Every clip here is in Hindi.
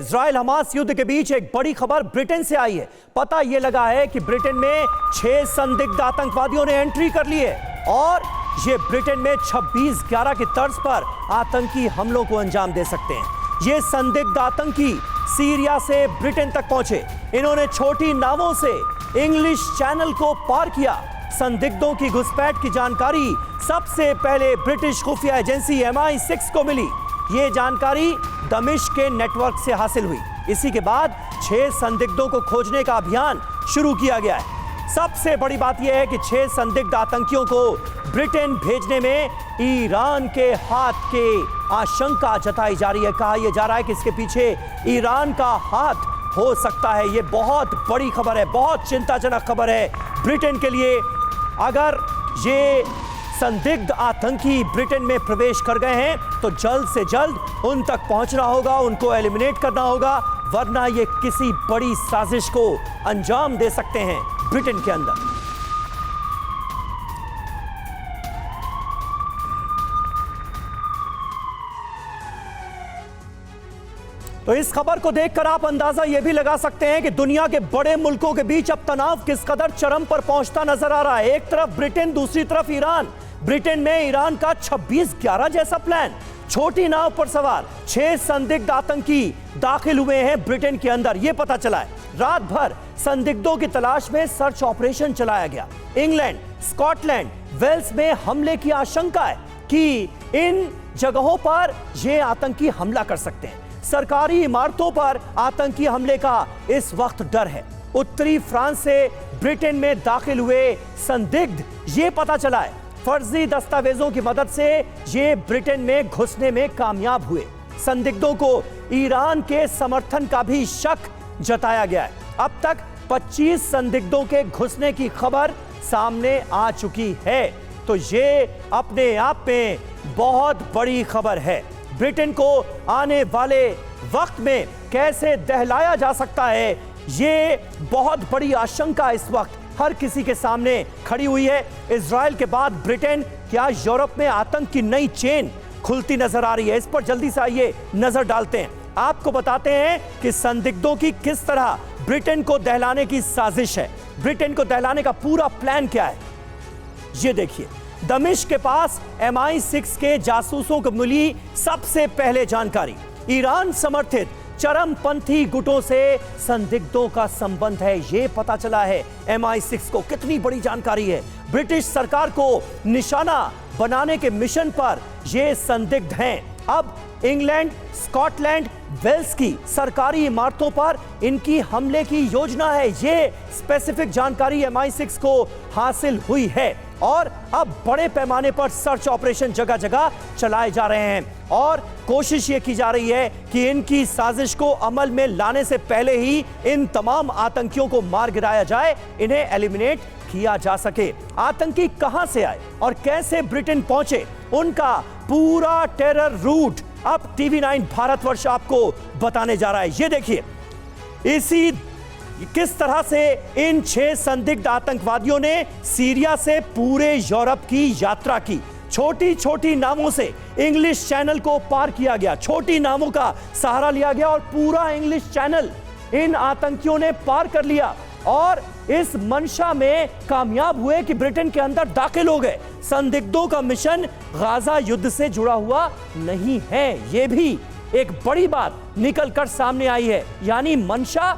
इजराइल हमास युद्ध के बीच एक बड़ी खबर ब्रिटेन से आई है। पता यह लगा है कि ब्रिटेन में 6 संदिग्ध आतंकवादियों ने एंट्री कर ली है और ये ब्रिटेन में 26/11 की तर्ज पर आतंकी हमलों को अंजाम दे सकते हैं। ये संदिग्ध आतंकी सीरिया से ब्रिटेन तक पहुंचे। इन्होंने छोटी नावों से इंग्लिश चैनल को पार किया। संदिग्धों की घुसपैठ की जानकारी सबसे पहले ब्रिटिश खुफिया एजेंसी MI6 को मिली। ये जानकारी दमिश्क के नेटवर्क से हासिल हुई। इसी के बाद 6 संदिग्धों को खोजने का अभियान शुरू किया गया है। सबसे बड़ी बात यह है कि 6 संदिग्ध आतंकियों को ब्रिटेन भेजने में ईरान के हाथ के आशंका जताई जा रही है। कहा यह जा रहा है कि इसके पीछे ईरान का हाथ हो सकता है। यह बहुत बड़ी खबर है, बहुत चिंताजनक खबर है ब्रिटेन के लिए। अगर ये संदिग्ध आतंकी ब्रिटेन में प्रवेश कर गए हैं तो जल्द से जल्द उन तक पहुंचना होगा, उनको एलिमिनेट करना होगा, वरना ये किसी बड़ी साजिश को अंजाम दे सकते हैं ब्रिटेन के अंदर। तो इस खबर को देखकर आप अंदाजा यह भी लगा सकते हैं कि दुनिया के बड़े मुल्कों के बीच अब तनाव किस कदर चरम पर पहुंचता नजर आ रहा है। एक तरफ ब्रिटेन, दूसरी तरफ ईरान। ब्रिटेन में ईरान का 26/11 जैसा प्लान। छोटी नाव पर सवार 6 संदिग्ध आतंकी दाखिल हुए हैं ब्रिटेन के अंदर, यह पता चला है। रात भर संदिग्धों की तलाश में सर्च ऑपरेशन चलाया गया। इंग्लैंड, स्कॉटलैंड, वेल्स में हमले की आशंका है कि इन जगहों पर यह आतंकी हमला कर सकते हैं। सरकारी इमारतों पर आतंकी हमले का इस वक्त डर है। उत्तरी फ्रांस से ब्रिटेन में दाखिल हुए संदिग्ध, ये पता चला है, फर्जी दस्तावेजों की मदद से ये ब्रिटेन में घुसने में कामयाब हुए। संदिग्धों को ईरान के समर्थन का भी शक जताया गया है। अब तक 25 संदिग्धों के घुसने की खबर सामने आ चुकी है। तो ये अपने आप में बहुत बड़ी खबर है। ब्रिटेन को आने वाले वक्त में कैसे दहलाया जा सकता है, ये बहुत बड़ी आशंका इस वक्त हर किसी के सामने खड़ी हुई है। इजराइल के बाद ब्रिटेन, क्या यूरोप में आतंक की नई चेन खुलती नजर आ रही है? इस पर जल्दी से आइए नजर डालते हैं। आपको बताते हैं कि संदिग्धों की किस तरह ब्रिटेन को दहलाने की साजिश है। ब्रिटेन को दहलाने का पूरा प्लान क्या है, ये देखिए। दमिश्क के पास MI6 के जासूसों को मिली सबसे पहले जानकारी। ईरान समर्थित चरमपंथी गुटों से संदिग्धों का संबंध है, यह पता चला है MI6 को। कितनी बड़ी जानकारी है। ब्रिटिश सरकार को निशाना बनाने के मिशन पर ये संदिग्ध हैं। अब इंग्लैंड, स्कॉटलैंड, वेल्स की सरकारी इमारतों पर इनकी हमले की योजना है। ये स्पेसिफिक जानकारी MI6 को हासिल हुई है और अब बड़े पैमाने पर सर्च ऑपरेशन जगह जगह चलाए जा रहे हैं और कोशिश ये की जा रही है कि इनकी साजिश को अमल में लाने से पहले ही इन तमाम आतंकियों को मार गिराया जाए, इन्हें एलिमिनेट किया जा सके। आतंकी कहां से आए और कैसे ब्रिटेन पहुंचे, उनका पूरा टेरर रूट अब TV9 भारतवर्ष आपको बताने जा रहा है। ये देखिए, इसी किस तरह से इन 6 संदिग्ध आतंकवादियों ने सीरिया से पूरे यूरोप की यात्रा की। छोटी छोटी नावों से इंग्लिश चैनल को पार किया गया। छोटी नावों का सहारा लिया गया और पूरा इंग्लिश चैनल इन आतंकियों ने पार कर लिया और इस मंशा में कामयाब हुए कि ब्रिटेन के अंदर दाखिल हो गए। संदिग्धों का मिशन गाजा युद्ध से जुड़ा हुआ नहीं है, यह भी एक बड़ी बात निकलकर सामने आई है। यानी मंशा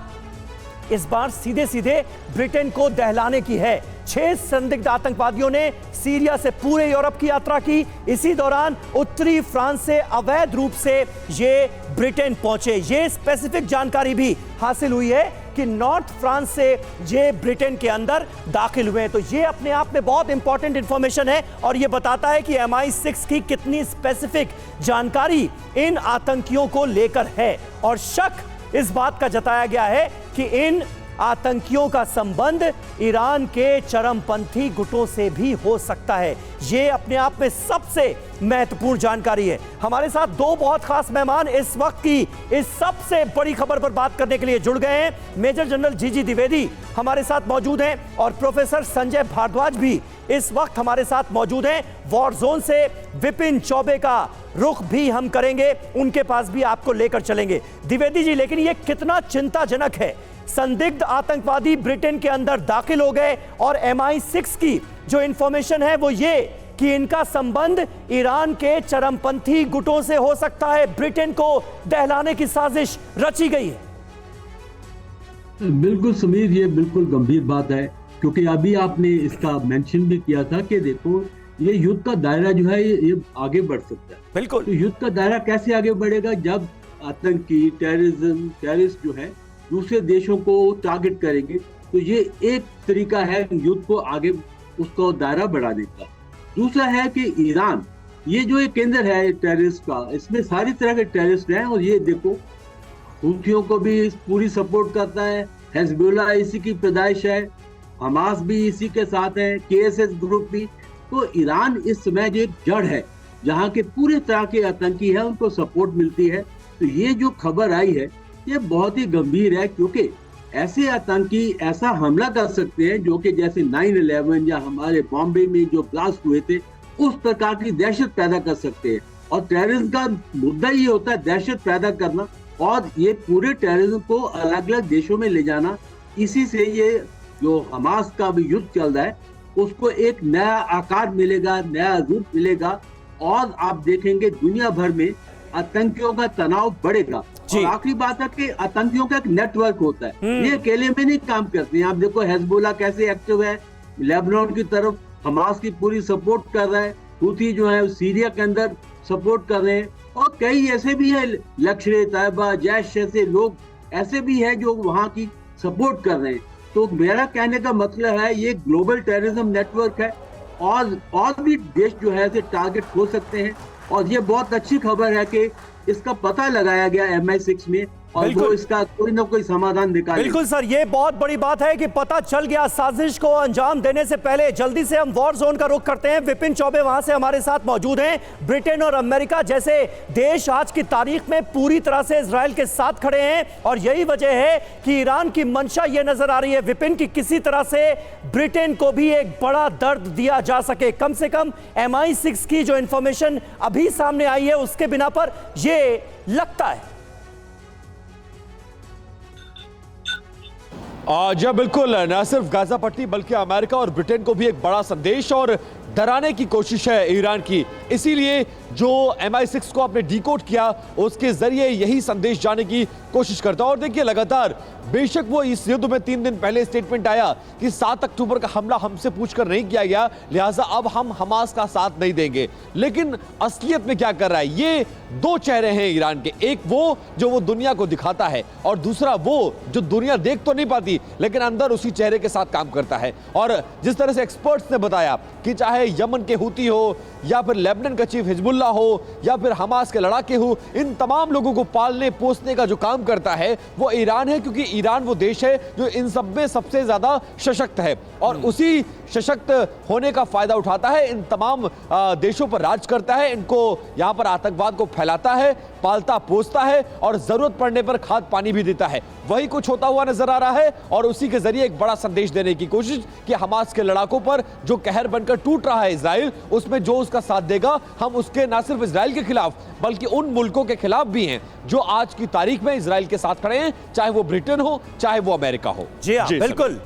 इस बार सीधे सीधे ब्रिटेन को दहलाने की है। 6 संदिग्ध आतंकवादियों ने सीरिया से पूरे यूरोप की यात्रा की। इसी दौरान उत्तरी फ्रांस से अवैध रूप से ये ब्रिटेन पहुंचे। ये स्पेसिफिक जानकारी भी हासिल हुई है कि नॉर्थ फ्रांस से ये ब्रिटेन के अंदर दाखिल हुए। तो ये अपने आप में बहुत इंपॉर्टेंट इंफॉर्मेशन है और ये बताता है कि MI6 की कितनी स्पेसिफिक जानकारी इन आतंकियों को लेकर है। और शक इस बात का जताया गया है कि इन आतंकियों का संबंध ईरान के चरमपंथी गुटों से भी हो सकता है। ये अपने आप में सबसे महत्वपूर्ण जानकारी है। हमारे साथ दो बहुत खास मेहमान इस वक्त की इस सबसे बड़ी खबर पर बात करने के लिए जुड़ गए हैं। मेजर जनरल जीजी द्विवेदी हमारे साथ मौजूद हैं और प्रोफेसर संजय भारद्वाज भी इस वक्त हमारे साथ मौजूद हैं। वॉर जोन से विपिन चौबे का रुख भी हम करेंगे, उनके पास भी आपको लेकर चलेंगे। द्विवेदी जी, लेकिन यह कितना चिंताजनक है, संदिग्ध आतंकवादी ब्रिटेन के अंदर दाखिल हो गए और MI6 की जो इंफॉर्मेशन है वो ये कि इनका संबंध ईरान के चरमपंथी गुटों से हो सकता है। ब्रिटेन को दहलाने की साजिश रची गई है। बिल्कुल समीर, ये बिल्कुल गंभीर बात है, क्योंकि अभी आपने इसका मेंशन भी किया था कि देखो ये युद्ध का दायरा जो है ये आगे बढ़ सकता है। बिल्कुल। तो युद्ध का दायरा कैसे आगे बढ़ेगा? जब आतंकी टेररिस्ट जो है दूसरे देशों को टारगेट करेंगे, तो ये एक तरीका है युद्ध को आगे उसका दायरा बढ़ाने का। दूसरा है कि ईरान, ये जो एक केंद्र है टेररिस्ट का, इसमें सारी तरह के टेररिस्ट हैं और ये देखो हुथियों को भी पूरी सपोर्ट करता है, हिजबुल्लाह इसी की पैदाइश है, हमास भी इसी के साथ है, KSS ग्रुप भी। तो ईरान इस समय जो एक जड़ है जहाँ के पूरे तरह के आतंकी है उनको सपोर्ट मिलती है। तो ये जो खबर आई है ये बहुत ही गंभीर है, क्योंकि ऐसे आतंकी ऐसा हमला कर सकते हैं जो कि जैसे 9/11 या हमारे बॉम्बे में जो ब्लास्ट हुए थे उस प्रकार की दहशत पैदा कर सकते हैं। और टेररिज्म का मुद्दा ये होता है दहशत पैदा करना, और ये पूरे टेररिज्म को अलग अलग देशों में ले जाना। इसी से ये जो हमास का भी युद्ध चल रहा है उसको एक नया आकार मिलेगा, नया रूप मिलेगा, और आप देखेंगे दुनिया भर में आतंकियों का तनाव बढ़ेगा। और आखिरी बात है कि आतंकियों का एक नेटवर्क होता है, ये अकेले में नहीं काम करते हैं। आप देखो हिजबुल्लाह कैसे एक्टिव है, लेबनान की तरफ हमास की पूरी सपोर्ट कर रहा है, हुती जो है सीरिया के अंदर सपोर्ट कर रहे हैं, और कई ऐसे भी है लश्कर-ए-तैयबा, जैश जैसे लोग ऐसे भी हैं जो वहां की सपोर्ट कर रहे हैं। तो मेरा कहने का मतलब है ये ग्लोबल टेररिज्म नेटवर्क है, और भी देश जो है इसे टारगेट हो सकते हैं। और ये बहुत अच्छी खबर है कि इसका पता लगाया गया MI6 में, और वो इसका कोई ना कोई समाधान निकाले। बिल्कुल सर, ये बहुत बड़ी बात है कि पता चल गया। साजिश को अंजाम देने से पहले जल्दी से हम वॉर जोन का रुख करते हैं। विपिन चौबे वहां से हमारे साथ मौजूद हैं। ब्रिटेन और अमेरिका जैसे देश आज की तारीख में पूरी तरह से इजराइल के साथ खड़े हैं, और यही वजह है कि ईरान की मंशा यह नजर आ रही है विपिन की किसी तरह से ब्रिटेन को भी एक बड़ा दर्द दिया जा सके। कम से कम MI6 की जो इंफॉर्मेशन अभी सामने आई है उसके बिना पर यह लगता है। जी बिल्कुल, न सिर्फ गाजा पट्टी बल्कि अमेरिका और ब्रिटेन को भी एक बड़ा संदेश और डराने की कोशिश है ईरान की। इसीलिए जो MI6 को आपने डिकोड किया उसके जरिए यही संदेश जाने की कोशिश करता है। और देखिए लगातार बेशक वो इस युद्ध में 3 दिन पहले स्टेटमेंट आया कि 7 अक्टूबर का हमला हमसे पूछकर नहीं किया गया, लिहाजा अब हम हमास का साथ नहीं देंगे। लेकिन असलियत में क्या कर रहा है? ये दो चेहरे हैं ईरान के, एक वो जो वो दुनिया को दिखाता है, और दूसरा वो जो दुनिया देख तो नहीं पाती लेकिन अंदर उसी चेहरे के साथ काम करता है। और जिस तरह से एक्सपर्ट्स ने बताया कि चाहे यमन के हुती हो या फिर लेबनान का चीफ हिजबुल्लाह हो या फिर हमास के लड़ाके हो, इन तमाम लोगों को पालने पोसने का जो काम करता है वो ईरान है, क्योंकि ईरान वो देश है जो इन सब में सबसे ज्यादा सशक्त है, और उसी सशक्त होने का फायदा उठाता है, इन तमाम देशों पर राज करता है, इनको यहां पर आतंकवाद को फैलाता है, पालता पोसता है, और जरूरत पड़ने पर खाद पानी भी देता है। वही कुछ होता हुआ नजर आ रहा है, और उसी के जरिए एक बड़ा संदेश देने की कोशिश कि हमास के लड़ाकों पर जो कहर बनकर टूट रहा है इजराइल, उसमें जो उसका साथ देगा हम उसके न सिर्फ इजराइल के खिलाफ बल्कि उन मुल्कों के खिलाफ भी हैं जो आज की तारीख में इजराइल के साथ खड़े हैं, चाहे वो ब्रिटेन हो चाहे वो अमेरिका हो। जी हाँ, बिल्कुल।